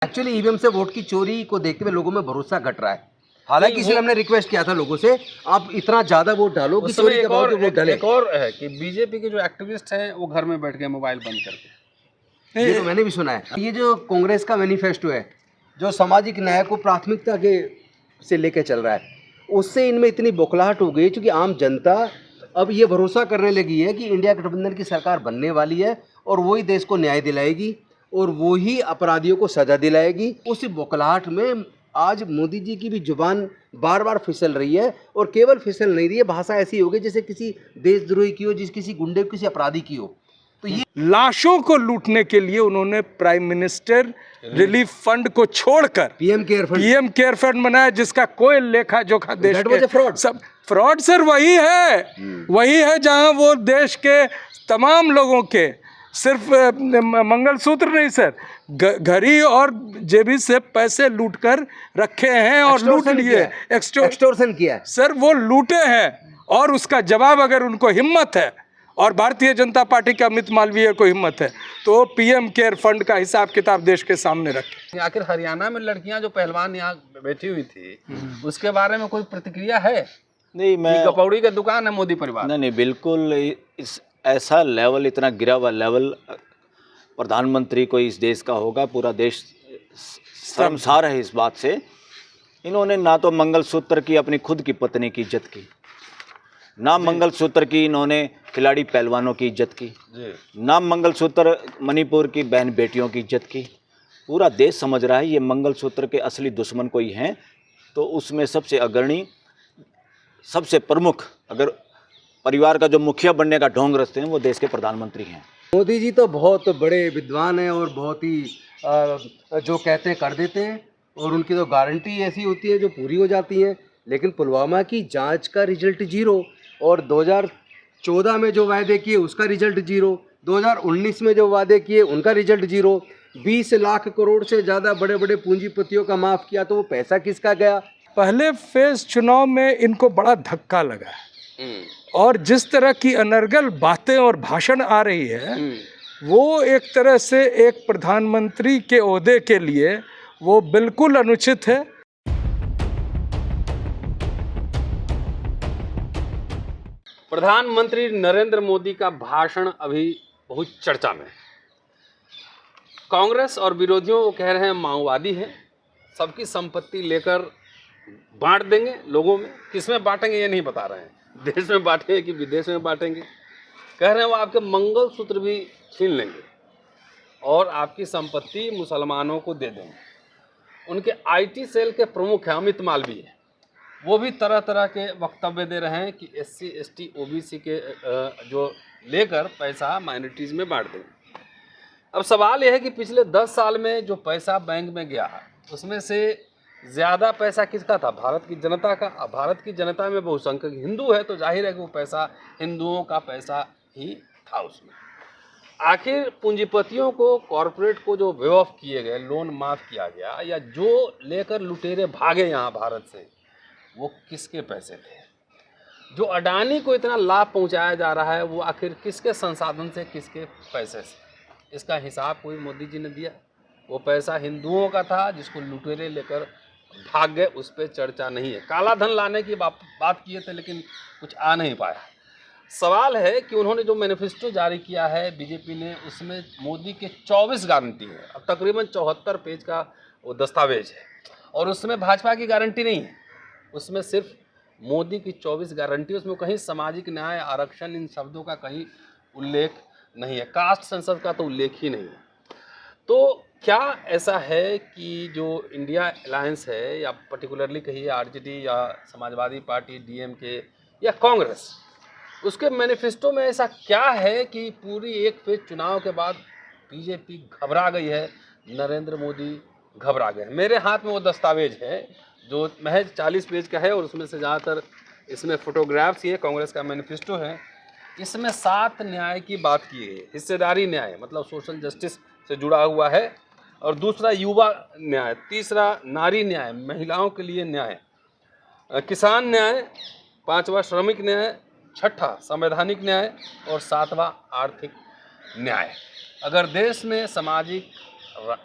Actually EVM से vote की चोरी को देखते हुए लोगों में भरोसा घट रहा है। हालांकि इसलिए हमने रिक्वेस्ट किया था लोगों से, आप इतना ज्यादा वोट डालो कि चोरी के बाद वोट डाले। एक और है कि बीजेपी के जो एक्टिविस्ट हैं वो घर में बैठ के मोबाइल बंद करके, ये तो मैंने भी सुना है। ये जो कांग्रेस का मैनिफेस्टो है, जो सामाजिक न्याय को प्राथमिकता के से लेकर चल रहा है, उससे इनमें इतनी बौखलाहट हो गई, क्योंकि आम जनता अब ये भरोसा करने लगी है कि इंडिया गठबंधन की सरकार बनने वाली है और वही देश को न्याय दिलाएगी और वो ही अपराधियों को सजा दिलाएगी। उस बौखलाहट में आज मोदी जी की भी जुबान बार बार फिसल रही है, और केवल फिसल नहीं रही है, भाषा ऐसी हो गई जैसे किसी देशद्रोही की हो, जिस किसी गुंडे किसी अपराधी की हो। तो ये लाशों को लूटने के लिए उन्होंने प्राइम मिनिस्टर रिलीफ फंड को छोड़कर पीएम केयर फंड बनाया, जिसका कोई लेखा जोखा देश के फ्रॉड। सब फ्रॉड सर वही है जहां वो देश के तमाम लोगों के सिर्फ मंगलसूत्र नहीं सर, घड़ी और जेबी से पैसे लूटकर रखे हैं और लूट लिए, एक्सटॉर्शन किया है सर, वो लूटे हैं। और उसका जवाब अगर उनको हिम्मत है और भारतीय जनता पार्टी के अमित मालवीय को हिम्मत है तो पीएम केयर फंड का हिसाब किताब देश के सामने रखें। आखिर हरियाणा में लड़कियां जो पहलवान यहाँ बैठी हुई थी, उसके बारे में कोई प्रतिक्रिया है? नहीं, मैं कपौड़ी का दुकान है मोदी परिवार। नहीं, बिल्कुल इस ऐसा लेवल, इतना गिरा हुआ लेवल प्रधानमंत्री को इस देश का होगा। पूरा देश शर्मसार है इस बात से। इन्होंने ना तो मंगलसूत्र की अपनी खुद की पत्नी की इज्जत की, ना मंगलसूत्र की इन्होंने खिलाड़ी पहलवानों की इज्जत की, ना मंगलसूत्र मणिपुर की बहन बेटियों की इज्जत की। पूरा देश समझ रहा है ये मंगलसूत्र के असली दुश्मन कोई हैं, तो उसमें सबसे अग्रणी, सबसे प्रमुख, अगर परिवार का जो मुखिया बनने का ढोंग रचते हैं वो देश के प्रधानमंत्री हैं। मोदी जी तो बहुत बड़े विद्वान हैं और बहुत ही जो कहते हैं कर देते हैं, और उनकी तो गारंटी ऐसी होती है जो पूरी हो जाती है। लेकिन पुलवामा की जांच का रिजल्ट 0, और 2014 में जो वायदे किए उसका रिजल्ट 0, 2019 में जो वादे किए उनका रिजल्ट 0, 20 लाख करोड़ से ज़्यादा बड़े बड़े पूंजीपतियों का माफ़ किया, तो वो पैसा किसका गया? पहले फेज चुनाव में इनको बड़ा धक्का लगा, और जिस तरह की अनर्गल बातें और भाषण आ रही है, वो एक तरह से एक प्रधानमंत्री के ओहदे के लिए वो बिल्कुल अनुचित है। प्रधानमंत्री नरेंद्र मोदी का भाषण अभी बहुत चर्चा में है। कांग्रेस और विरोधियों को कह रहे हैं माओवादी है, सबकी संपत्ति लेकर बांट देंगे लोगों में। किसमें बांटेंगे ये नहीं बता रहे हैं, देश में बांटेंगे कि विदेश में बांटेंगे। कह रहे हैं वो आपके मंगलसूत्र भी छीन लेंगे और आपकी संपत्ति मुसलमानों को दे देंगे। उनके आईटी सेल के प्रमुख हैं अमित मालवीय, वो भी तरह तरह के वक्तव्य दे रहे हैं कि SC ST OBC के जो लेकर पैसा माइनॉरिटीज़ में बांट देंगे। अब सवाल यह है कि पिछले 10 साल में जो पैसा बैंक में गया है, उसमें से ज़्यादा पैसा किसका था? भारत की जनता का। अब भारत की जनता में बहुसंख्यक हिंदू है, तो जाहिर है कि वो पैसा हिंदुओं का पैसा ही था उसमें। आखिर पूंजीपतियों को, कॉरपोरेट को जो वे ऑफ किए गए, लोन माफ़ किया गया, या जो लेकर लुटेरे भागे यहाँ भारत से, वो किसके पैसे थे? जो अडानी को इतना लाभ पहुँचाया जा रहा है, वो आखिर किसके संसाधन से, किसके पैसे से? इसका हिसाब कोई मोदी जी ने दिया? वो पैसा हिंदुओं का था जिसको लुटेरे लेकर भाग गए, उस पर चर्चा नहीं है। काला धन लाने की बात किए थे, लेकिन कुछ आ नहीं पाया। सवाल है कि उन्होंने जो मैनिफेस्टो जारी किया है बीजेपी ने, उसमें मोदी के 24 गारंटी है। अब तकरीबन 74 पेज का वो दस्तावेज है, और उसमें भाजपा की गारंटी नहीं है। उसमें सिर्फ मोदी की 24 गारंटी, उसमें कहीं सामाजिक न्याय, आरक्षण, इन शब्दों का कहीं उल्लेख नहीं है। कास्ट सेंसस का तो उल्लेख ही नहीं है। तो क्या ऐसा है कि जो इंडिया अलायंस है, या पर्टिकुलरली कहिए RJD या समाजवादी पार्टी, DMK या कांग्रेस, उसके मैनिफेस्टो में ऐसा क्या है कि पूरी एक फेज चुनाव के बाद बीजेपी घबरा गई है, नरेंद्र मोदी घबरा गए? मेरे हाथ में वो दस्तावेज है जो महज 40 पेज का है, और उसमें से ज़्यादातर इसमें फोटोग्राफ्स ही है। कांग्रेस का मैनिफेस्टो है। इसमें 7 न्याय की बात की गई है। हिस्सेदारी न्याय मतलब सोशल जस्टिस से जुड़ा हुआ है, और दूसरा युवा न्याय, तीसरा नारी न्याय, महिलाओं के लिए न्याय, किसान न्याय, 5वां श्रमिक न्याय, 6ठा संवैधानिक न्याय, और 7वां आर्थिक न्याय। अगर देश में सामाजिक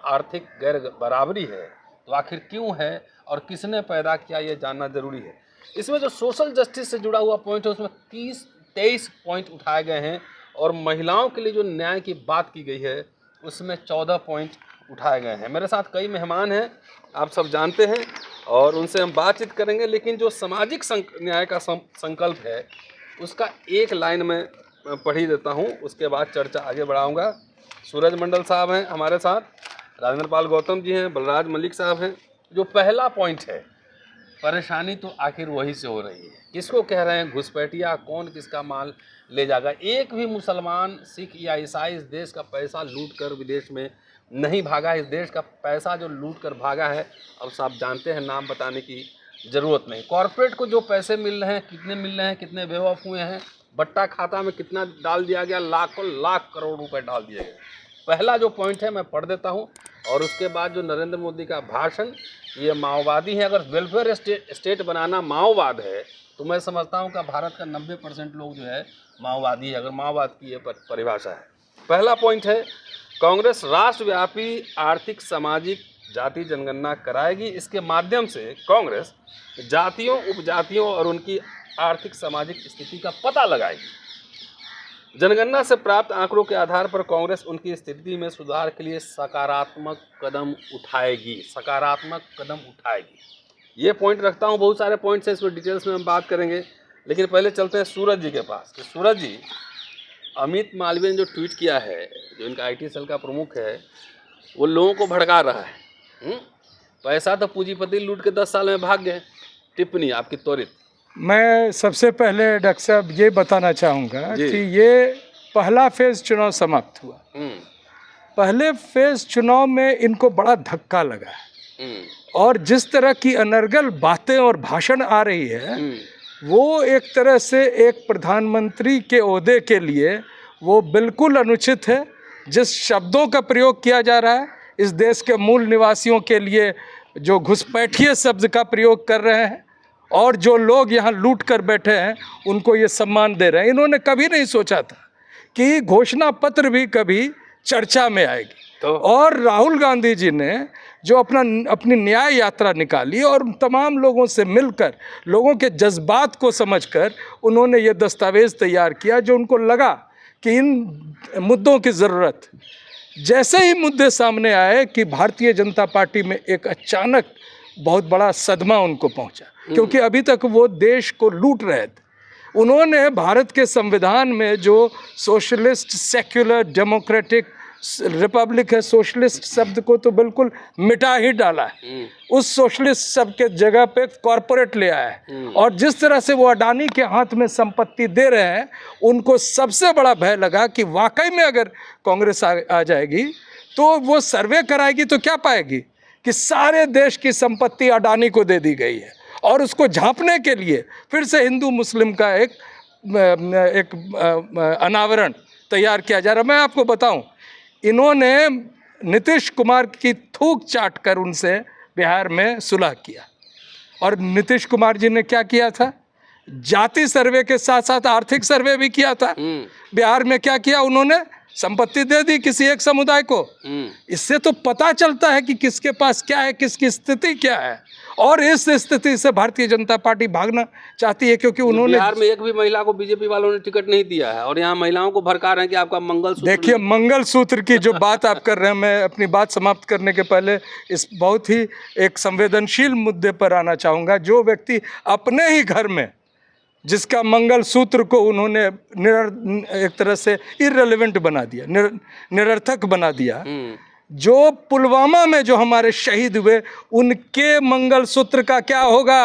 आर्थिक गैर बराबरी है तो आखिर क्यों है और किसने पैदा किया, ये जानना जरूरी है। इसमें जो सोशल जस्टिस से जुड़ा हुआ पॉइंट है उसमें 23 पॉइंट उठाए गए हैं और महिलाओं के लिए जो न्याय की बात की गई है उसमें 14 पॉइंट उठाए गए हैं। मेरे साथ कई मेहमान हैं, आप सब जानते हैं, और उनसे हम बातचीत करेंगे। लेकिन जो सामाजिक न्याय का संकल्प है उसका एक लाइन में पढ़ ही देता हूँ, उसके बाद चर्चा आगे बढ़ाऊँगा। सूरज मंडल साहब हैं हमारे साथ, राजेंद्र पाल गौतम जी हैं, बलराज मलिक साहब हैं। जो पहला पॉइंट है, परेशानी तो आखिर वही से हो रही है। किसको कह रहे हैं घुसपैठिया, कौन किसका माल ले जाएगा। एक भी मुसलमान, सिख या ईसाई इस देश का पैसा लूट कर विदेश में नहीं भागा। इस देश का पैसा जो लूट कर भागा है, अब सब जानते हैं, नाम बताने की ज़रूरत नहीं। कॉरपोरेट को जो पैसे मिल रहे हैं, कितने मिल रहे हैं, कितने बेवकूफ़ हुए हैं, बट्टा खाता में कितना डाल दिया गया, लाखों लाख करोड़ रुपए डाल दिए गए। पहला जो पॉइंट है मैं पढ़ देता हूँ, और उसके बाद जो नरेंद्र मोदी का भाषण, ये माओवादी है। अगर वेलफेयर स्टेट बनाना माओवाद है तो मैं समझता हूँ कि भारत का 90% लोग जो है माओवादी है, अगर माओवाद की ये परिभाषा है। पहला पॉइंट है, कांग्रेस राष्ट्रव्यापी आर्थिक, सामाजिक, जाति जनगणना कराएगी। इसके माध्यम से कांग्रेस जातियों, उपजातियों और उनकी आर्थिक सामाजिक स्थिति का पता लगाएगी। जनगणना से प्राप्त आंकड़ों के आधार पर कांग्रेस उनकी स्थिति में सुधार के लिए सकारात्मक कदम उठाएगी। सकारात्मक कदम उठाएगी, ये पॉइंट रखता हूँ। बहुत सारे पॉइंट्स हैं, इसमें डिटेल्स में हम बात करेंगे। लेकिन पहले चलते हैं सूरज जी के पास कि सूरज जी, अमित मालवीय ने जो ट्वीट किया है, जो इनका IT सेल का प्रमुख है, वो लोगों को भड़का रहा है। पैसा तो पूंजीपति लूट के 10 साल में भाग गए। टिप्पणी आपकी त्वरित। मैं सबसे पहले डॉक्टर साहब ये बताना चाहूँगा कि ये पहला फेज़ चुनाव समाप्त हुआ। पहले फेज़ चुनाव में इनको बड़ा धक्का लगा है, और जिस तरह की अनर्गल बातें और भाषण आ रही है, वो एक तरह से एक प्रधानमंत्री के ओहदे के लिए वो बिल्कुल अनुचित है। जिस शब्दों का प्रयोग किया जा रहा है, इस देश के मूल निवासियों के लिए जो घुसपैठिए शब्द का प्रयोग कर रहे हैं, और जो लोग यहाँ लूट कर बैठे हैं उनको ये सम्मान दे रहे हैं। इन्होंने कभी नहीं सोचा था कि घोषणा पत्र भी कभी चर्चा में आएगी। और राहुल गांधी जी ने जो अपनी न्याय यात्रा निकाली और तमाम लोगों से मिलकर, लोगों के जज्बात को समझकर उन्होंने ये दस्तावेज़ तैयार किया, जो उनको लगा कि इन मुद्दों की ज़रूरत। जैसे ही मुद्दे सामने आए कि भारतीय जनता पार्टी में एक अचानक बहुत बड़ा सदमा उनको पहुंचा, क्योंकि अभी तक वो देश को लूट रहे थे। उन्होंने भारत के संविधान में जो सोशलिस्ट, सेक्युलर, डेमोक्रेटिक, रिपब्लिक है, सोशलिस्ट शब्द को तो बिल्कुल मिटा ही डाला है। उस सोशलिस्ट शब्द के जगह पे कॉरपोरेट ले आया है। और जिस तरह से वो अडानी के हाथ में संपत्ति दे रहे हैं, उनको सबसे बड़ा भय लगा कि वाकई में अगर कांग्रेस आ जाएगी तो वो सर्वे कराएगी तो क्या पाएगी कि सारे देश की संपत्ति अडानी को दे दी गई है। और उसको झांपने के लिए फिर से हिंदू मुस्लिम का एक अनावरण तैयार किया जा रहा है। मैं आपको बताऊं, इन्होंने नीतीश कुमार की थूक चाट कर उनसे बिहार में सुलह किया। और नीतीश कुमार जी ने क्या किया था? जाति सर्वे के साथ साथ आर्थिक सर्वे भी किया था। बिहार में क्या किया उन्होंने? संपत्ति दे दी किसी एक समुदाय को। इससे तो पता चलता है कि किसके पास क्या है, किसकी स्थिति क्या है। और इस स्थिति से भारतीय जनता पार्टी भागना चाहती है, क्योंकि उन्होंने बिहार में एक भी महिला को बीजेपी वालों ने टिकट नहीं दिया है, और यहाँ महिलाओं को भड़का रहे हैं कि आपका मंगलसूत्र। देखिए, मंगलसूत्र की जो बात आप कर रहे हैं, मैं अपनी बात समाप्त करने के पहले इस बहुत ही एक संवेदनशील मुद्दे पर आना चाहूँगा। जो व्यक्ति अपने ही घर में, जिसका मंगलसूत्र को उन्होंने एक तरह से इररिलेवेंट बना दिया, निरर्थक बना दिया, जो पुलवामा में जो हमारे शहीद हुए, उनके मंगलसूत्र का क्या होगा?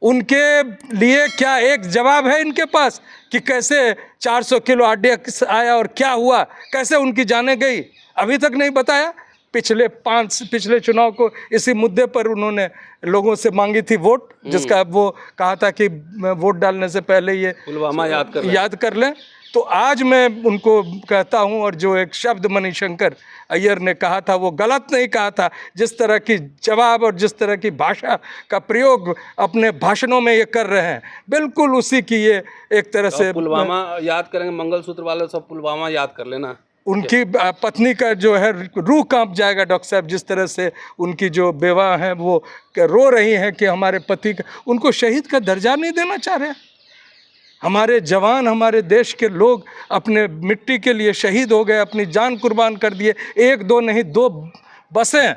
उनके लिए क्या एक जवाब है इनके पास कि कैसे 400 किलो RDX आया और क्या हुआ, कैसे उनकी जानें गई? अभी तक नहीं बताया। पिछले चुनाव को इसी मुद्दे पर उन्होंने लोगों से मांगी थी वोट, जिसका वो कहा था कि वोट डालने से पहले ये पुलवामा याद कर लें। तो आज मैं उनको कहता हूं, और जो एक शब्द मणिशंकर अय्यर ने कहा था वो गलत नहीं कहा था। जिस तरह की जवाब और जिस तरह की भाषा का प्रयोग अपने भाषणों में ये कर रहे हैं, बिल्कुल उसी की ये एक तरह से पुलवामा याद करेंगे। मंगलसूत्र वाले सब पुलवामा याद कर लेना। उनकी पत्नी का जो है रूह कांप जाएगा डॉक्टर साहब, जिस तरह से उनकी जो बेवा हैं वो रो रही हैं कि हमारे पति का, उनको शहीद का दर्जा नहीं देना चाह रहे हैं। हमारे जवान, हमारे देश के लोग अपने मिट्टी के लिए शहीद हो गए, अपनी जान कुर्बान कर दिए। 1 2 नहीं 2 बसें,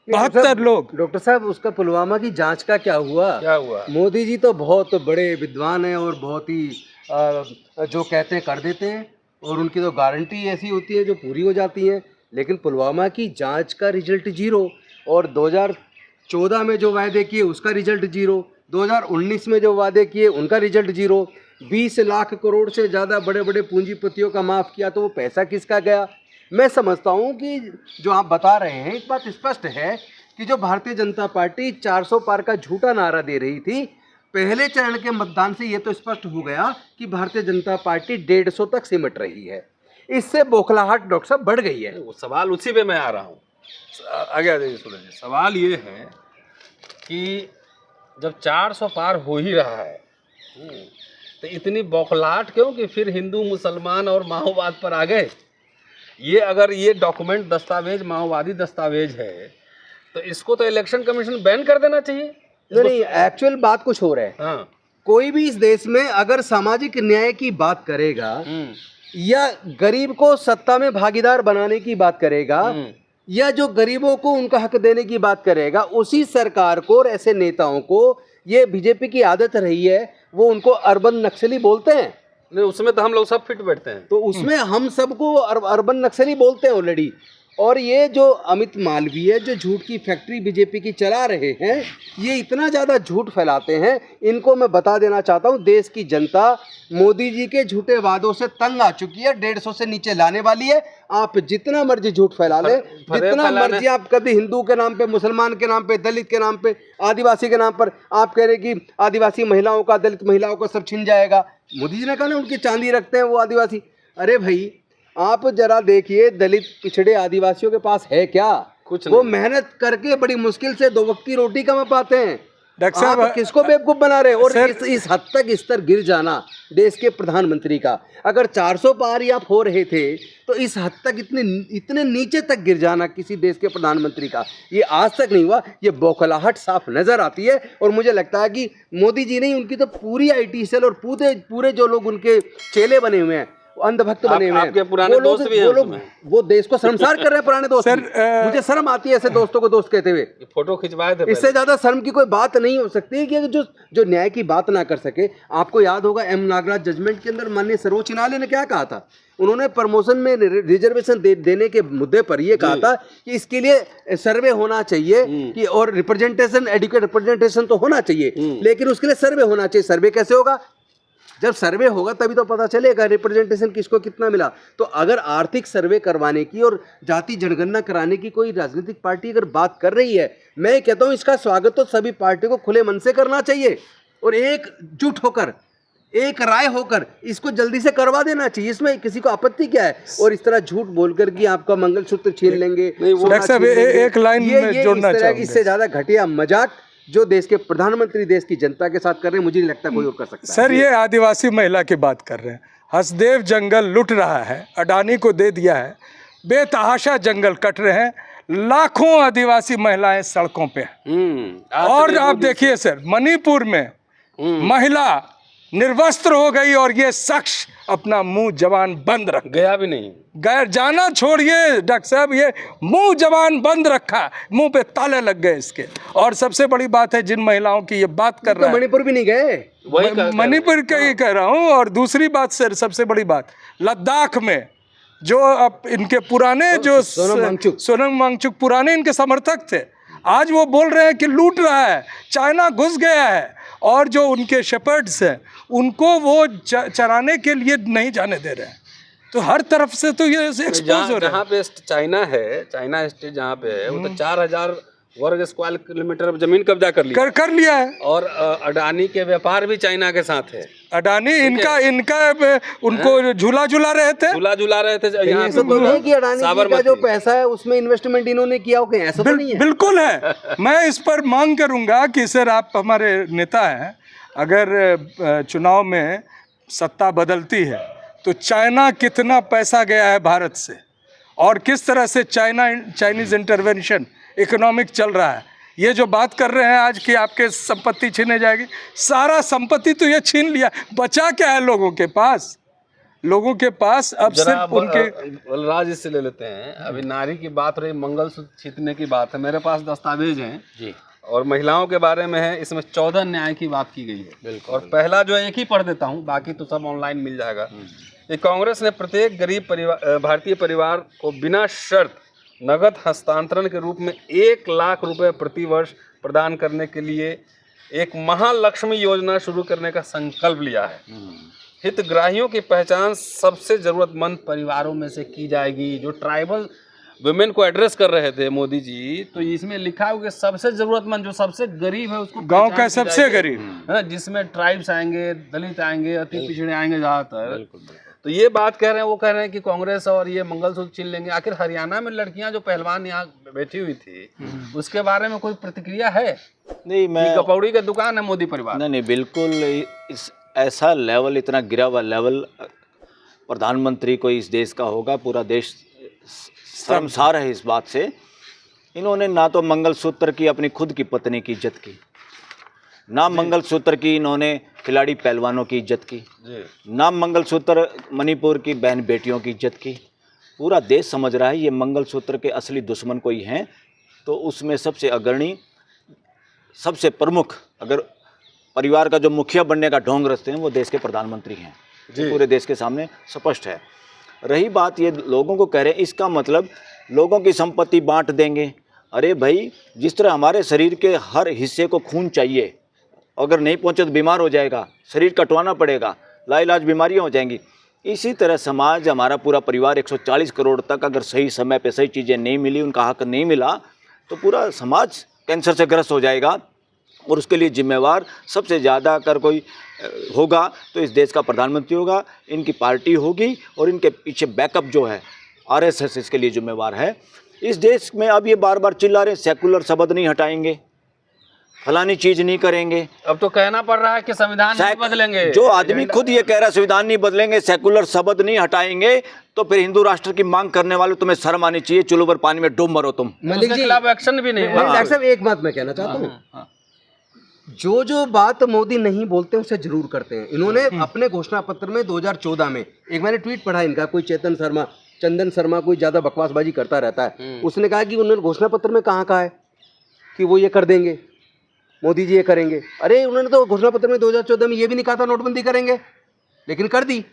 72 लोग। डॉक्टर साहब, उसका पुलवामा की जांच का क्या हुआ? क्या हुआ? मोदी जी तो बहुत बड़े विद्वान हैं और बहुत ही जो कहते हैं कर देते हैं, और उनकी तो गारंटी ऐसी होती है जो पूरी हो जाती है। लेकिन पुलवामा की जांच का रिजल्ट 0, और 2014 में जो वायदे किए उसका रिजल्ट 0, 2019 में जो वादे किए उनका रिजल्ट 0। 20 लाख करोड़ से ज़्यादा बड़े बड़े पूंजीपतियों का माफ़ किया, तो वो पैसा किसका गया? मैं समझता हूँ कि जो आप बता रहे हैं, एक बात स्पष्ट है कि जो भारतीय जनता पार्टी 400 पार का झूठा नारा दे रही थी, पहले चरण के मतदान से ये तो स्पष्ट हो गया कि भारतीय जनता पार्टी 150 तक सिमट रही है। इससे बौखलाहट डॉक्टर साहब बढ़ गई है। वो सवाल उसी पे मैं आ रहा हूँ, आगे आ जाइए सुनिए। सवाल ये है कि जब 400 पार हो ही रहा है, तो इतनी बौखलाहट क्यों कि फिर हिंदू, मुसलमान और माओवाद पर आ गए? ये अगर ये डॉक्यूमेंट दस्तावेज माओवादी दस्तावेज है, तो इसको तो इलेक्शन कमीशन बैन कर देना चाहिए। नहीं, एक्चुअल बात कुछ हो रहा है। हाँ, कोई भी इस देश में अगर सामाजिक न्याय की बात करेगा या गरीब को सत्ता में भागीदार बनाने की बात करेगा या जो गरीबों को उनका हक देने की बात करेगा, उसी सरकार को और ऐसे नेताओं को, ये बीजेपी की आदत रही है, वो उनको अर्बन नक्सली बोलते हैं। नहीं उसमें तो हम लोग सब फिट बैठते हैं। तो उसमें हम सबको अर्बन नक्सली बोलते हैं ऑलरेडी। और ये जो अमित मालवीय जो झूठ की फैक्ट्री बीजेपी की चला रहे हैं, ये इतना ज़्यादा झूठ फैलाते हैं, इनको मैं बता देना चाहता हूँ, देश की जनता मोदी जी के झूठे वादों से तंग आ चुकी है, 150 से नीचे लाने वाली है। आप जितना मर्जी झूठ फैला लें, जितना मर्जी आप कभी हिंदू के नाम पे, मुसलमान के नाम पे, दलित के नाम पे, आदिवासी के नाम पर आप कह रहे कि आदिवासी महिलाओं का, दलित महिलाओं का सब छिन जाएगा। मोदी जी ने कहा ना उनकी चांदी रखते हैं वो आदिवासी। अरे भाई, आप जरा देखिए, दलित पिछड़े आदिवासियों के पास है क्या? कुछ वो नहीं। मेहनत करके बड़ी मुश्किल से 2 वक्त की रोटी कमा पाते हैं। डॉक्टर साहब, आप किसको बेवकूफ बना रहे हैं? और सर, इस हद तक स्तर गिर जाना देश के प्रधानमंत्री का, अगर 400 पार ही आप हो रहे थे, तो इस हद तक इतने नीचे तक गिर जाना किसी देश के प्रधानमंत्री का, ये आज तक नहीं हुआ। ये बौखलाहट साफ नजर आती है। और मुझे लगता है कि मोदी जी नहीं, उनकी तो पूरी IT सेल और पूरे जो लोग उनके चेले बने हुए हैं, अंधभक्त बने हुए हैं, आपके पुराने दोस्त भी हैं उसमें। वो देश को शर्मसार कर रहे हैं, पुराने दोस्त। सर, मुझे शर्म आती है ऐसे दोस्तों को दोस्त कहते हुए। ये फोटो खिंचवाए थे इससे ज्यादा शर्म की कोई बात नहीं हो सकती कि जो न्याय की बात ना कर सके। आपको याद होगा M नागराज जजमेंट के अंदर माननीय सर्वोच्च न्यायालय ने क्या कहा था? उन्होंने प्रमोशन में रिजर्वेशन देने के मुद्दे पर ये कहा था कि इसके लिए सर्वे होना चाहिए कि, और रिप्रेजेंटेशन, एडुकेट रिप्रेजेंटेशन तो होना चाहिए, लेकिन उसके लिए सर्वे होना चाहिए। सर्वे कैसे होगा? जब सर्वे होगा तभी तो पता चलेगा रिप्रेजेंटेशन किसको कितना मिला। तो अगर आर्थिक सर्वे करवाने की और जाति जनगणना कराने की कोई राजनीतिक पार्टी अगर बात कर रही है, मैं कहता हूं इसका स्वागत तो सभी पार्टियों को खुले मन से करना चाहिए, और एकजुट होकर, एक राय होकर इसको जल्दी से करवा देना चाहिए। इसमें किसी को आपत्ति क्या है? और इस तरह झूठ बोलकर कि आपका मंगलसूत्र छीन लेंगे, डॉक्टर साहब, एक लाइन में जोड़ना चाहूंगा। इससे ज्यादा घटिया मजाक जो देश के प्रधानमंत्री देश की जनता के साथ कर रहे हैं, मुझे नहीं लगता कोई और कर सकता है। सर, ये आदिवासी महिला की बात कर रहे हैं। हसदेव जंगल लुट रहा है, अडानी को दे दिया है, बेतहाशा जंगल कट रहे हैं, लाखों आदिवासी महिलाएं सड़कों पे हैं। और आप देखिए सर, मणिपुर में महिला निर्वस्त्र हो गई और ये शख्स अपना मुंह जबान बंद रख गया भी नहीं, गैर जाना छोड़िए डॉक्टर साहब, ये मुंह जबान बंद रखा, मुंह पे ताले लग गए इसके। और सबसे बड़ी बात है, जिन महिलाओं की ये बात कर रहा है, मणिपुर भी नहीं गए, मणिपुर का ही कह रहा हूँ। और दूसरी बात सर, सबसे बड़ी बात, लद्दाख में जो अब इनके पुराने जो सोनम वांगचुक पुराने इनके समर्थक थे, आज वो बोल रहे हैं कि लूट रहा है, चाइना घुस गया है, और जो उनके शेपर्ड्स हैं उनको वो चराने के लिए नहीं जाने दे रहे हैं। तो हर तरफ से तो ये एक्सपोज हो रहा है। जहाँ पे चाइना है, चाइना स्टेट जहाँ पे है, वो तो 4000 वर्ग स्क्वायर किलोमीटर जमीन कब्जा कर लिया है। और अडानी के व्यापार भी चाइना के साथ है। अडानी इनका उनको झूला रहे थे। यहाँ से तो नहीं कि अडानी जी का जो पैसा है उसमें इन्वेस्टमेंट इन्होंने किया हो, कहीं ऐसा तो नहीं है? बिल्कुल है। मैं इस पर मांग करूंगा कि सर, आप हमारे नेता हैं, अगर चुनाव में सत्ता बदलती है तो चाइना कितना पैसा गया है भारत से और किस तरह से चाइनीज इंटरवेंशन इकोनॉमिक चल रहा है। ये जो बात कर रहे हैं आज कि आपके संपत्ति छीने जाएगी, सारा संपत्ति तो ये छीन लिया, बचा क्या है लोगों के पास? लोगों के पास अब सिर्फ उनके बलराज इससे ले लेते हैं। अभी नारी की बात रही, मंगलसूत्र छीनने की बात है, मेरे पास दस्तावेज हैं जी, और महिलाओं के बारे में है, इसमें 14 न्याय की बात की गई है। और पहला जो है एक ही पढ़ देता हूँ, बाकी तो सब ऑनलाइन मिल जाएगा। ये कांग्रेस ने प्रत्येक गरीब परिवार, भारतीय परिवार को बिना शर्त नगद हस्तांतरण के रूप में 1 लाख रुपए प्रति वर्ष प्रदान करने के लिए एक महालक्ष्मी योजना शुरू करने का संकल्प लिया है। हितग्राहियों की पहचान सबसे जरूरतमंद परिवारों में से की जाएगी। जो ट्राइबल वुमेन को एड्रेस कर रहे थे मोदी जी, तो इसमें लिखा है कि सबसे जरूरतमंद, जो सबसे गरीब है उसको गांव का पहचान की सबसे जाएगी। गरीब, हाँ, जिसमें ट्राइब्स आएंगे, दलित आएंगे, अति पिछड़े आएंगे ज़्यादातर। तो ये बात कह रहे हैं, वो कह रहे हैं कि कांग्रेस और ये मंगलसूत्र छीन लेंगे। आखिर हरियाणा में लड़कियां जो पहलवान यहाँ बैठी हुई थी, उसके बारे में कोई प्रतिक्रिया है? नहीं मैं कपौड़ी का दुकान है मोदी परिवार। नहीं बिल्कुल इस ऐसा लेवल, इतना गिरा हुआ लेवल प्रधानमंत्री को इस देश का होगा। पूरा देश शर्मसार है इस बात से। इन्होंने ना तो मंगलसूत्र की अपनी खुद की पत्नी की इज्जत की, ना मंगलसूत्र की इन्होंने खिलाड़ी पहलवानों की इज्जत की, ना मंगलसूत्र मणिपुर की बहन बेटियों की इज्जत की। पूरा देश समझ रहा है ये मंगलसूत्र के असली दुश्मन कोई हैं, तो उसमें सबसे अग्रणी, सबसे प्रमुख, अगर परिवार का जो मुखिया बनने का ढोंग रचते हैं वो देश के प्रधानमंत्री हैं। पूरे देश के सामने स्पष्ट है। रही बात ये लोगों को कह रहे हैं, इसका मतलब लोगों की संपत्ति बांट देंगे। अरे भाई, जिस तरह हमारे शरीर के हर हिस्से को खून चाहिए, अगर नहीं पहुंचे तो बीमार हो जाएगा, शरीर कटवाना पड़ेगा, लाइलाज बीमारियां हो जाएंगी। इसी तरह समाज, हमारा पूरा परिवार 140 करोड़ तक अगर सही समय पे सही चीज़ें नहीं मिली, उनका हक नहीं मिला, तो पूरा समाज कैंसर से ग्रस्त हो जाएगा। और उसके लिए जिम्मेवार सबसे ज़्यादा अगर कोई होगा तो इस देश का प्रधानमंत्री होगा, इनकी पार्टी होगी, और इनके पीछे बैकअप जो है आरएसएस इसके लिए जिम्मेवार है। इस देश में अब ये बार बार चिल्ला रहे हैं सेकुलर शब्द नहीं हटाएंगे, फलानी चीज़ नहीं करेंगे। अब तो कहना पड़ रहा है कि संविधान नहीं बदलेंगे। जो आदमी खुद ये कह रहा है संविधान नहीं बदलेंगे, सेकुलर शब्द नहीं हटाएंगे, तो फिर हिंदू राष्ट्र की मांग करने वाले तुम्हें शर्म आनी चाहिए। चलो ऊपर पानी में डूब मरो तुम। मलिक जी, खिलाफ एक्शन भी नहीं हुआ। डॉक्टर साहब एक बात मैं कहना चाहता हूँ, जो बात मोदी नहीं बोलते उसे जरूर करते हैं। इन्होंने अपने घोषणा पत्र में 2014 में, एक मैंने ट्वीट पढ़ा इनका, कोई चंदन शर्मा कोई ज्यादा बकवासबाजी करता रहता है, उसने कहा कि उन्होंने घोषणा पत्र में कहाँ कहा है कि वो ये कर देंगे, मोदी जी ये करेंगे। अरे उन्होंने तो घोषणा पत्र में 2014 में ये भी नहीं कहा था नोटबंदी करेंगे, लेकिन कर दी।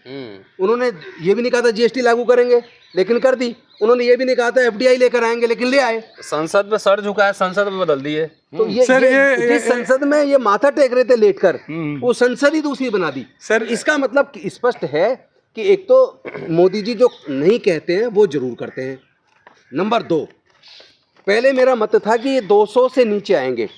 उन्होंने ये भी नहीं कहा था जीएसटी लागू करेंगे, लेकिन कर दी। उन्होंने ये भी नहीं कहा था एफडीआई लेकर आएंगे, लेकिन ले आए। संसद में सर झुका है, संसद में बदल दिए। तो ये जिस संसद में ये माथा टेक रहे थे लेटकर, वो संसद ही दूसरी बना दी। सर, इसका मतलब स्पष्ट है कि एक तो मोदी जी जो नहीं कहते हैं वो जरूर करते हैं। नंबर 2, पहले मेरा मत था कि ये 200 से नीचे आएंगे,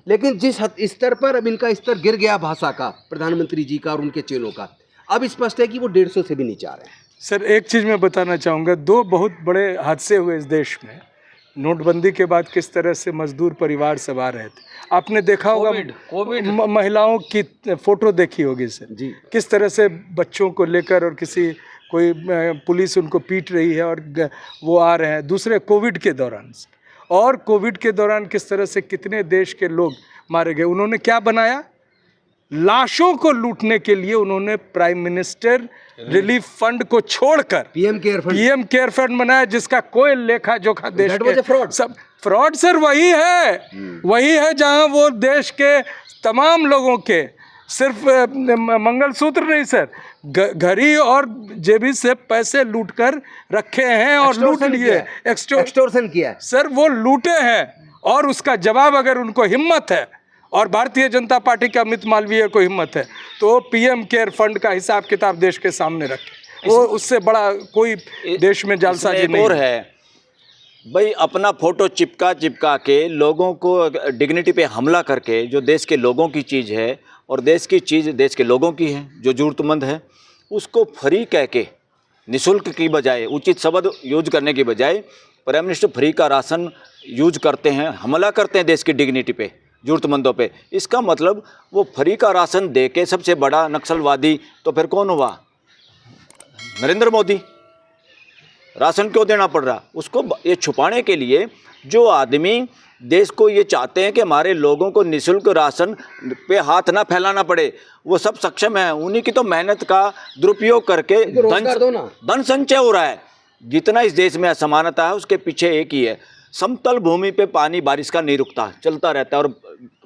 लेकिन जिस स्तर पर अब इनका स्तर गिर गया भाषा का, प्रधानमंत्री जी का और उनके चेलों का, अब स्पष्ट है कि वो 150 से भी नीचे आ रहे हैं। सर, एक चीज़ मैं बताना चाहूँगा, 2 बहुत बड़े हादसे हुए इस देश में। नोटबंदी के बाद किस तरह से मजदूर परिवार सब आ रहे थे, आपने देखा होगा। कोविड महिलाओं की फोटो देखी होगी सर जी, किस तरह से बच्चों को लेकर, और कोई पुलिस उनको पीट रही है और वो आ रहे हैं। दूसरे कोविड के दौरान, और कोविड के दौरान किस तरह से कितने देश के लोग मारे गए। उन्होंने क्या बनाया, लाशों को लूटने के लिए उन्होंने प्राइम मिनिस्टर रिलीफ फंड को छोड़कर पीएम केयर फंड बनाया, जिसका कोई लेखा जोखा देश के फ्रॉड। सब फ्रॉड सर वही है जहां वो देश के तमाम लोगों के सिर्फ मंगलसूत्र नहीं सर, घड़ी और जेबी से पैसे लूट कर रखे हैं और लूट लिए, एक्सटोर्शन किया है सर, वो लूटे हैं। और उसका जवाब अगर उनको हिम्मत है, और भारतीय जनता पार्टी के अमित मालवीय को हिम्मत है, तो पीएम केयर फंड का हिसाब किताब देश के सामने रखे। वो उससे बड़ा कोई देश में जालसाजी नहीं है। भाई, अपना फोटो चिपका के लोगों को डिग्निटी पे हमला करके, जो देश के लोगों की चीज़ है और देश की चीज़ देश के लोगों की है, जो ज़रूरतमंद है, उसको फ्री कह के, निःशुल्क की बजाय, उचित शब्द यूज करने की बजाय प्राइम मिनिस्टर फ्री का राशन यूज करते हैं, हमला करते हैं देश की डिग्निटी पे, ज़रूरतमंदों पे। इसका मतलब वो फ्री का राशन दे के सबसे बड़ा नक्सलवादी तो फिर कौन हुआ? नरेंद्र मोदी। राशन क्यों देना पड़ रहा? उसको ये छुपाने के लिए जो आदमी देश को ये चाहते हैं कि हमारे लोगों को निःशुल्क राशन पे हाथ ना फैलाना पड़े, वो सब सक्षम है। उन्हीं की तो मेहनत का दुरुपयोग करके रोजगार दो ना। धन संचय हो रहा है। जितना इस देश में असमानता है उसके पीछे एक ही है, समतल भूमि पे पानी बारिश का नहीं रुकता, चलता रहता है और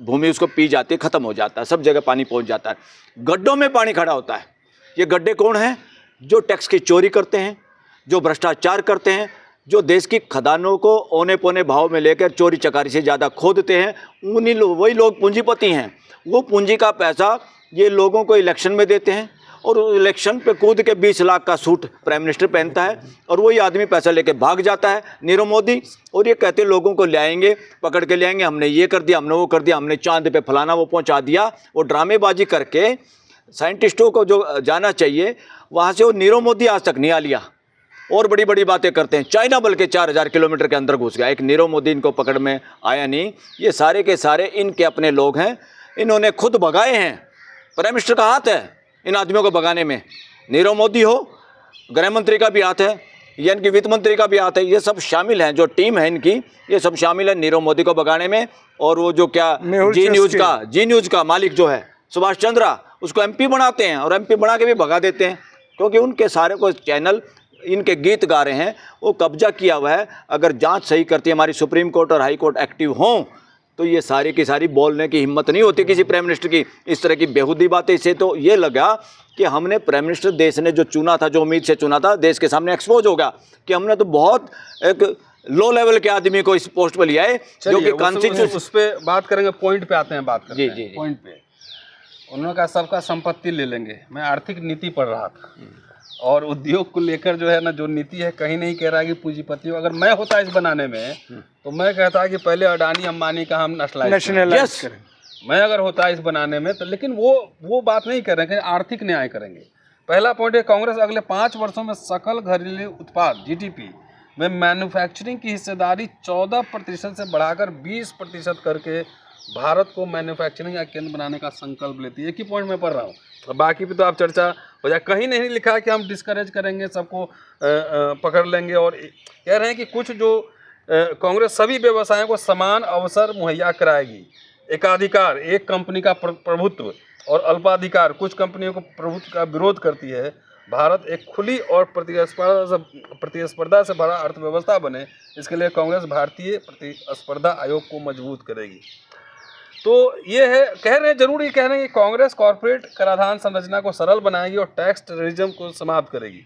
भूमि उसको पी जाती है, खत्म हो जाता है, सब जगह पानी पहुंच जाता है। गड्ढों में पानी खड़ा होता है। ये गड्ढे कौन हैं? जो टैक्स की चोरी करते हैं, जो भ्रष्टाचार करते हैं, जो देश की खदानों को औने पौने भाव में लेकर चोरी चकारी से ज़्यादा खोदते हैं, वही लोग पूंजीपति हैं। वो पूंजी का पैसा ये लोगों को इलेक्शन में देते हैं और इलेक्शन पे कूद के 20 लाख का सूट प्राइम मिनिस्टर पहनता है और वही आदमी पैसा लेके भाग जाता है, नीरव मोदी। और ये कहते लोगों को ले आएंगे, पकड़ के ले आएंगे, हमने ये कर दिया, हमने वो कर दिया, हमने चांद पे फलाना वो पहुंचा दिया। वो ड्रामेबाजी करके साइंटिस्टों को जो जाना चाहिए वहाँ से वो नीरव मोदी आज तक नहीं आ लिया और बड़ी बड़ी बातें करते हैं। चाइना बल्कि 4000 किलोमीटर के अंदर घुस गया, एक नीरव मोदी इनको पकड़ में आया नहीं। ये सारे के सारे इनके अपने लोग हैं, इन्होंने खुद भगाए हैं। प्राइम मिनिस्टर का हाथ है इन आदमियों को भगाने में। नीरव मोदी हो, गृह मंत्री का भी हाथ है, या इनकी वित्त मंत्री का भी हाथ है। ये सब शामिल हैं, जो टीम है इनकी, ये सब शामिल है नीरव मोदी को भगाने में। और वो जो क्या जी न्यूज़ का मालिक जो है सुभाष चंद्रा, उसको एमपी बनाते हैं और एमपी बना के भी भगा देते हैं, क्योंकि उनके सारे को चैनल इनके गीत गा रहे हैं, वो कब्जा किया हुआ है। अगर जांच सही करती है हमारी सुप्रीम कोर्ट और हाई कोर्ट एक्टिव हों तो ये सारी की सारी बोलने की हिम्मत नहीं होती किसी प्राइम मिनिस्टर की, इस तरह की बेहुदी बातें। इससे तो ये लगा कि हमने प्राइम मिनिस्टर देश ने जो चुना था, जो उम्मीद से चुना था, देश के सामने एक्सपोज हो गया कि हमने तो बहुत एक लो लेवल के आदमी को इस पोस्ट पर लिया है, जो कि कॉन्स्टिट्यूशन। उस पर बात करेंगे, पॉइंट पे आते हैं, बात करते हैं। जी। पॉइंट पे उन्होंने कहा सबका संपत्ति ले लेंगे। मैं आर्थिक नीति पढ़ रहा था और उद्योग को लेकर जो है ना, जो नीति है, कहीं नहीं कह रहा कि पूंजीपति, अगर मैं होता इस बनाने में तो मैं कहता कि पहले अडानी अंबानी का हम नेशनलाइज करें। मैं अगर होता इस बनाने में तो, लेकिन वो बात नहीं कर रहे हैं, आर्थिक न्याय करेंगे। पहला पॉइंट है, कांग्रेस अगले 5 वर्षों में सकल घरेलू उत्पाद जीडीपी में मैन्युफैक्चरिंग की हिस्सेदारी 14% से बढ़ाकर 20% करके भारत को मैन्युफैक्चरिंग का केंद्र बनाने का संकल्प लेती है। एक ही पॉइंट मैं पढ़ रहा हूँ, बाकी पे तो आप चर्चा हो जाए। कहीं नहीं लिखा है कि हम डिस्करेज करेंगे, सबको पकड़ लेंगे। और कह रहे हैं कि कुछ जो कांग्रेस सभी व्यवसायों को समान अवसर मुहैया कराएगी। एकाधिकार, एक कंपनी का प्रभुत्व, और अल्पाधिकार, कुछ कंपनियों को प्रभुत्व का विरोध करती है। भारत एक खुली और प्रतिस्पर्धा से भरा अर्थव्यवस्था बने, इसके लिए कांग्रेस भारतीय प्रतिस्पर्धा आयोग को मजबूत करेगी। तो ये है, कह रहे हैं, जरूर ये कह रहे हैं कि कांग्रेस कॉर्पोरेट कराधान संरचना को सरल बनाएगी और टैक्स टेररिज्म को समाप्त करेगी।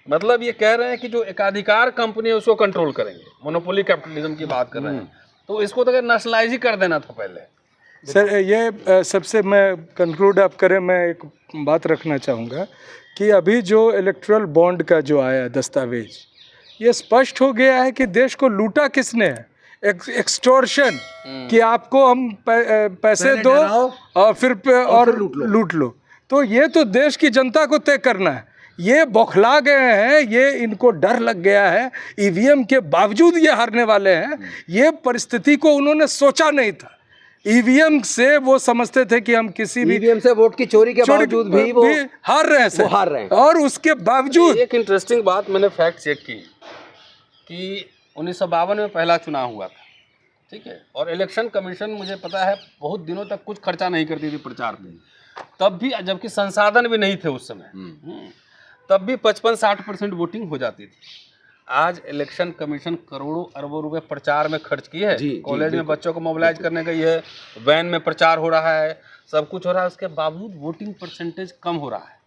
मतलब ये कह रहे हैं कि जो एकाधिकार कंपनी है उसको कंट्रोल करेंगे, मोनोपोली कैपिटलिज्म की बात कर रहे हैं। तो इसको तो नेशनलाइज ही कर देना था पहले। सर, ये सबसे मैं कंक्लूड आप करें, मैं एक बात रखना चाहूँगा कि अभी जो इलेक्टोरल बॉन्ड का जो आया दस्तावेज, ये स्पष्ट हो गया है कि देश को लूटा किसने है। एक्सटोर्शन, कि आपको हम पैसे दो और फिर और लूट लो। तो ये तो देश की जनता को तय करना है। ये बौखला गए हैं, ये इनको डर लग गया है, ईवीएम के बावजूद ये हारने वाले हैं। ये परिस्थिति को उन्होंने सोचा नहीं था। ईवीएम से वो समझते थे कि हम किसी भी ईवीएम से वोट की चोरी के बावजूद भी वो हार रहे हैं, हार रहे हैं। और उसके बावजूद एक इंटरेस्टिंग बात मैंने फैक्ट चेक की कि 1952 में पहला चुनाव हुआ था, ठीक है, और इलेक्शन कमीशन मुझे पता है बहुत दिनों तक कुछ खर्चा नहीं करती थी प्रचार में, तब भी, जबकि संसाधन भी नहीं थे उस समय, तब भी 55-60% वोटिंग हो जाती थी। आज इलेक्शन कमीशन करोड़ों अरबों रुपए प्रचार में खर्च की है। कॉलेज में बच्चों को मोबिलाइज करने गई है, वैन में प्रचार हो रहा है, सब कुछ हो रहा है, उसके बावजूद वोटिंग परसेंटेज कम हो रहा है।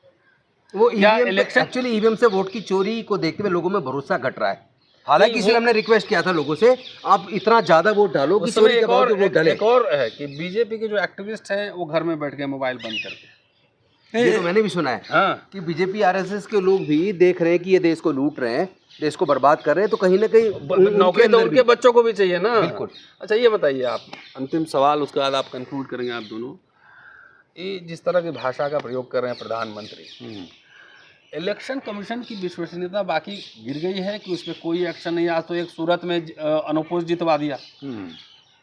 वो इलेक्शन, एक्चुअली ईवीएम से वोट की चोरी को देखते हुए लोगों में भरोसा घट रहा है। हालांकि इसलिए हमने रिक्वेस्ट किया था लोगों से, आप इतना ज्यादा वोट डालो कि चोरी के बाद वोट डालें। एक और है कि बीजेपी के जो एक्टिविस्ट हैं वो घर में बैठ के मोबाइल बंद करके, ये तो मैंने भी सुना है। हाँ, कि बीजेपी आरएसएस के लोग भी देख रहे हैं कि ये देश को लूट रहे हैं, देश को बर्बाद कर रहे हैं, तो कहीं ना कहीं नौकरी तो उनके बच्चों को भी चाहिए ना। बिल्कुल। अच्छा, ये बताइए आप, अंतिम सवाल, उसके बाद आप कंक्लूड करेंगे आप दोनों। ये जिस तरह की भाषा का प्रयोग कर रहे हैं प्रधानमंत्री, इलेक्शन कमीशन की विश्वसनीयता बाकी गिर गई है कि उस पर कोई एक्शन नहीं। आज तो एक सूरत में अनोपोज जितवा दिया,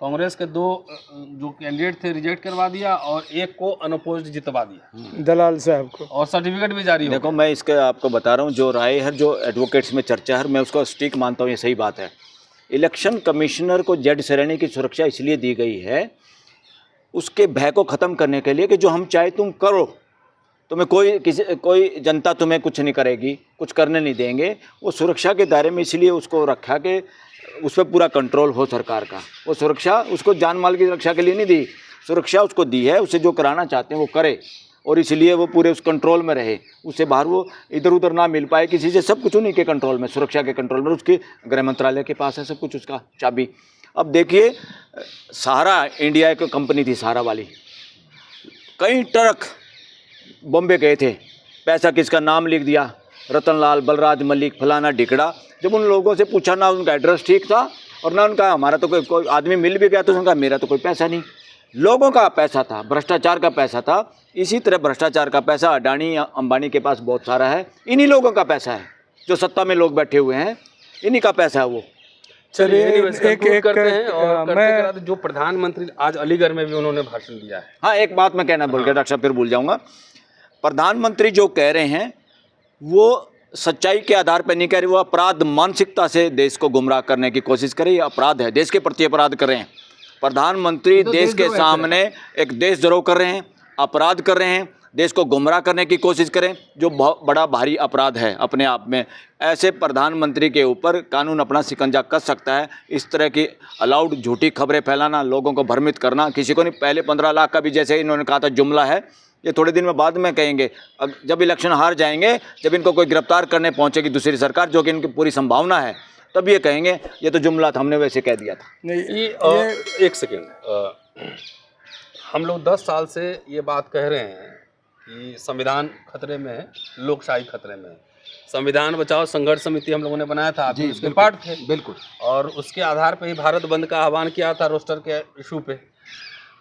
कांग्रेस के 2 जो कैंडिडेट थे रिजेक्ट करवा दिया और एक को अनअपोज्ड जितवा दिया दलाल साहब को। और सर्टिफिकेट भी जारी हो देखो, मैं इसके आपको बता रहा हूँ, जो राय है, जो एडवोकेट्स में चर्चा है, मैं उसको स्टिक मानता हूँ, ये सही बात है। इलेक्शन कमिश्नर को जेड श्रेणी की सुरक्षा इसलिए दी गई है उसके भय को ख़त्म करने के लिए कि जो हम चाहे तुम करो, तुम्हें कोई जनता तुम्हें कुछ नहीं करेगी, कुछ करने नहीं देंगे। वो सुरक्षा के दायरे में इसलिए उसको रखा कि उस पर पूरा कंट्रोल हो सरकार का। वो सुरक्षा उसको जान माल की रक्षा के लिए नहीं दी, सुरक्षा उसको दी है, उसे जो कराना चाहते हैं वो करे, और इसलिए वो पूरे उस कंट्रोल में रहे, उससे बाहर वो इधर उधर ना मिल पाए किसी से। सब कुछ उन्हीं के कंट्रोल में, सुरक्षा के कंट्रोल में, उसके गृह मंत्रालय के पास है सब कुछ, उसका चाबी। अब देखिए, सहारा इंडिया एक कंपनी थी, सहारा वाली, कई ट्रक बॉम्बे गए थे, पैसा किसका नाम लिख दिया, रतनलाल, बलराज मलिक, फलाना ढिकड़ा। जब उन लोगों से पूछा, ना उनका एड्रेस ठीक था और ना उनका, हमारा तो कोई आदमी मिल भी गया तो उनका मेरा तो कोई पैसा नहीं। लोगों का पैसा था, भ्रष्टाचार का पैसा था। इसी तरह भ्रष्टाचार का पैसा अडानी अंबानी के पास बहुत सारा है, इन्हीं लोगों का पैसा है, जो सत्ता में लोग बैठे हुए हैं, इन्हीं का पैसा है वो। चलिए एक करते हैं और करते जो प्रधानमंत्री आज अलीगढ़ में भी उन्होंने भाषण दिया है। हाँ, एक बात मैं कहना भूल गया डॉक्टर साहब, फिर भूल जाऊंगा। प्रधानमंत्री जो कह रहे हैं वो सच्चाई के आधार पर नहीं कह रहे, वो अपराध मानसिकता से देश को गुमराह करने की कोशिश कर रही है। अपराध है, देश के प्रति अपराध कर रहे हैं प्रधानमंत्री। देश के सामने एक देशद्रोह कर रहे हैं, अपराध कर रहे हैं, देश को गुमराह करने की कोशिश करें, जो बहुत बड़ा भारी अपराध है अपने आप में। ऐसे प्रधानमंत्री के ऊपर कानून अपना शिकंजा कस सकता है। इस तरह की अलाउड झूठी खबरें फैलाना, लोगों को भ्रमित करना, किसी को नहीं। पहले 15 लाख का भी जैसे इन्होंने कहा था जुमला है, ये थोड़े दिन में बाद में कहेंगे, जब इलेक्शन हार जाएंगे, जब इनको कोई गिरफ्तार करने पहुंचेगी दूसरी सरकार, जो कि इनकी पूरी संभावना है, तब ये कहेंगे ये तो जुमला था, हमने वैसे कह दिया था। नहीं, एक सेकेंड, हम लोग 10 साल से ये बात कह रहे हैं कि संविधान खतरे में है, लोकशाही खतरे में है। संविधान बचाओ संघर्ष समिति हम लोगों ने बनाया था, आप उसके पार्ट थे। बिल्कुल। और उसके आधार पर ही भारत बंद का आह्वान किया था रोस्टर के इशू पे।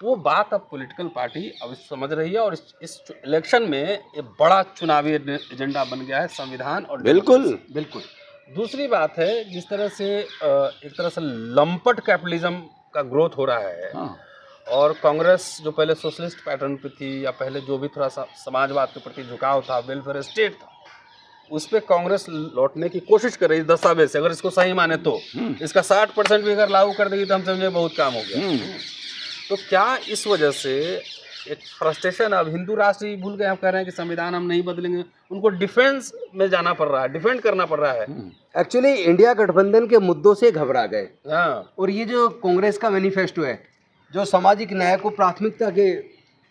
वो बात अब पॉलिटिकल पार्टी अब समझ रही है, और इस इलेक्शन में एक बड़ा चुनावी एजेंडा बन गया है संविधान और बिल्कुल बिल्कुल। दूसरी बात है, जिस तरह से एक तरह से लंपट कैपिटलिज्म का ग्रोथ हो रहा है। हाँ। और कांग्रेस जो पहले सोशलिस्ट पैटर्न पे थी, या पहले जो भी थोड़ा सा समाजवाद के प्रति झुकाव था, वेलफेयर स्टेट था, उस पर कांग्रेस लौटने की कोशिश कर रही है दस्तावेज से। अगर इसको सही माने तो इसका 60% भी अगर लागू कर देगी तो हम समझे बहुत काम हो गया। तो क्या इस वजह से एक फ्रस्ट्रेशन, अब हिंदू राष्ट्र ही भूल गए, हम कह रहे हैं कि संविधान हम नहीं बदलेंगे, उनको डिफेंस में जाना पड़ रहा है, डिफेंड करना पड़ रहा है। एक्चुअली इंडिया गठबंधन के मुद्दों से घबरा गए। हाँ। और ये जो कांग्रेस का मैनिफेस्टो है, जो सामाजिक न्याय को प्राथमिकता के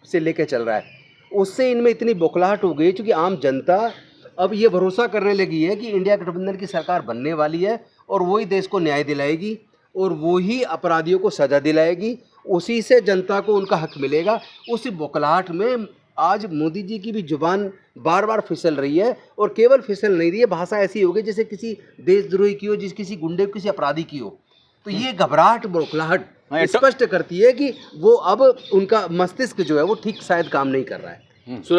से लेके चल रहा है, उससे इनमें इतनी बौखलाहट हो गई, क्योंकि आम जनता अब ये भरोसा करने लगी है कि इंडिया गठबंधन की सरकार बनने वाली है और वही देश को न्याय दिलाएगी और वही अपराधियों को सजा दिलाएगी, उसी से जनता को उनका हक मिलेगा। उसी बौखलाहट में आज मोदी जी की भी जुबान बार बार फिसल रही है, और केवल फिसल नहीं रही है, भाषा ऐसी हो गई जैसे किसी देशद्रोही की हो, किसी गुंडे किसी अपराधी की हो। तो ये घबराहट, बौखलाहट स्पष्ट करती है कि वो अब उनका मस्तिष्क जो है वो ठीक शायद काम नहीं कर रहा है।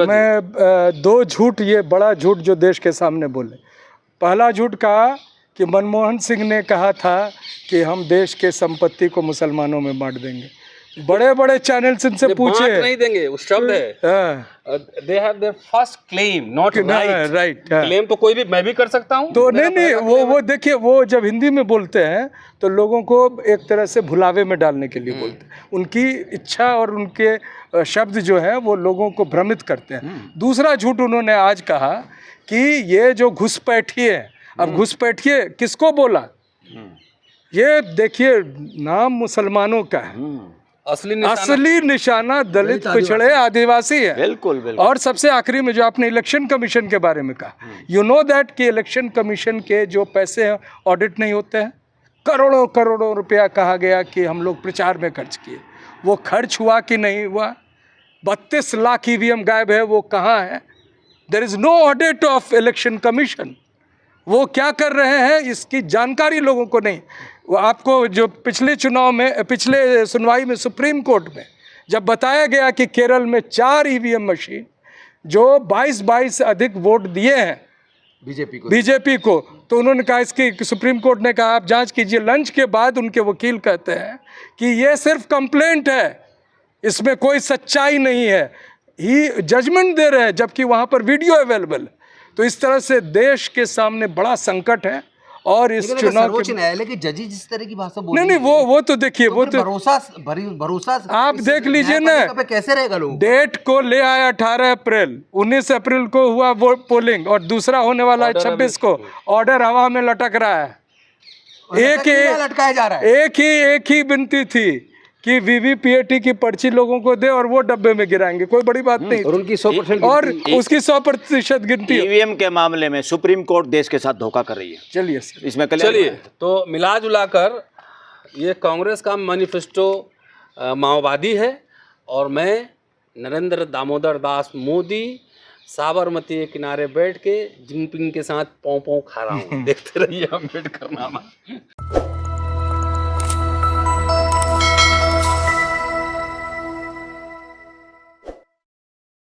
मैं 2 झूठ, ये बड़ा झूठ जो देश के सामने बोले। पहला झूठ कहा कि मनमोहन सिंह ने कहा था कि हम देश के संपत्ति को मुसलमानों में बांट देंगे। बड़े बड़े चैनल से इनसे पूछे, नहीं देंगे, उस शब्द है, they have their first claim not right. Claim तो कोई भी, मैं भी कर सकता हूँ। तो नहीं, वो देखिए, वो जब हिंदी में बोलते हैं तो लोगों को एक तरह से भुलावे में डालने के लिए बोलते हैं। उनकी इच्छा और उनके शब्द जो है वो लोगों को भ्रमित करते हैं। दूसरा झूठ उन्होंने आज कहा कि ये जो घुसपैठिए, अब घुसपैठिए किसको बोला? ये देखिए, नाम मुसलमानों का है, असली निशाना दलित, पिछड़े, आदिवासी है। बिल्कुल बिल्कुल। और सबसे आखिरी में जो आपने इलेक्शन कमीशन के बारे में कहा, यू नो दैट कि इलेक्शन कमीशन के जो पैसे हैं ऑडिट नहीं होते हैं। करोड़ों करोड़ों रुपया कहा गया कि हम लोग प्रचार में खर्च किए, वो खर्च हुआ कि नहीं हुआ? 32 लाख EVM गायब है, वो कहाँ है? There is no audit of election commission. वो क्या कर रहे हैं इसकी जानकारी लोगों को नहीं। वो आपको जो पिछले चुनाव में, पिछले सुनवाई में सुप्रीम कोर्ट में जब बताया गया कि केरल में 4 EVM मशीन जो 22 अधिक वोट दिए हैं बीजेपी को, तो उन्होंने कहा, इसकी सुप्रीम कोर्ट ने कहा आप जांच कीजिए। लंच के बाद उनके वकील कहते हैं कि ये सिर्फ कंप्लेंट है, इसमें कोई सच्चाई नहीं है, ही जजमेंट दे रहे हैं, जबकि वहाँ पर वीडियो अवेलेबल है। तो इस तरह से देश के सामने बड़ा संकट है। और इस लेकिन अगर चुनाव सर्वोच्च के न्यायालय के जजेस जिस तरह की भाषा बोल नहीं रही नहीं है, वो तो देखिए, तो वो फिर तो भरोसा आप इस देख लीजिए ना, न्यायपालिका पे कैसे रहेगा लोग? डेट को ले आया 18 अप्रैल, 19 अप्रैल को हुआ वो पोलिंग, और दूसरा होने वाला है 26 को। ऑर्डर हवा में लटक रहा है। लटकाया जा रहा है। एक ही विनती थी कि वीवीपीएटी की पर्ची लोगों को दे और वो डब्बे में गिराएंगे, कोई बड़ी बात नहीं। और उनकी 100% और उसकी 100% गिनती। ईवीएम के मामले में सुप्रीम कोर्ट देश के साथ धोखा कर रही है। चलिए सर, इसमें चलिए, तो मिला जुला कर ये कांग्रेस का मैनिफेस्टो माओवादी है, और मैं नरेंद्र दामोदर दास मोदी साबरमती के किनारे बैठ के जिनपिंग के साथ पौ खा रहा हूँ। देखते रहिए अम्बेडकर नामा।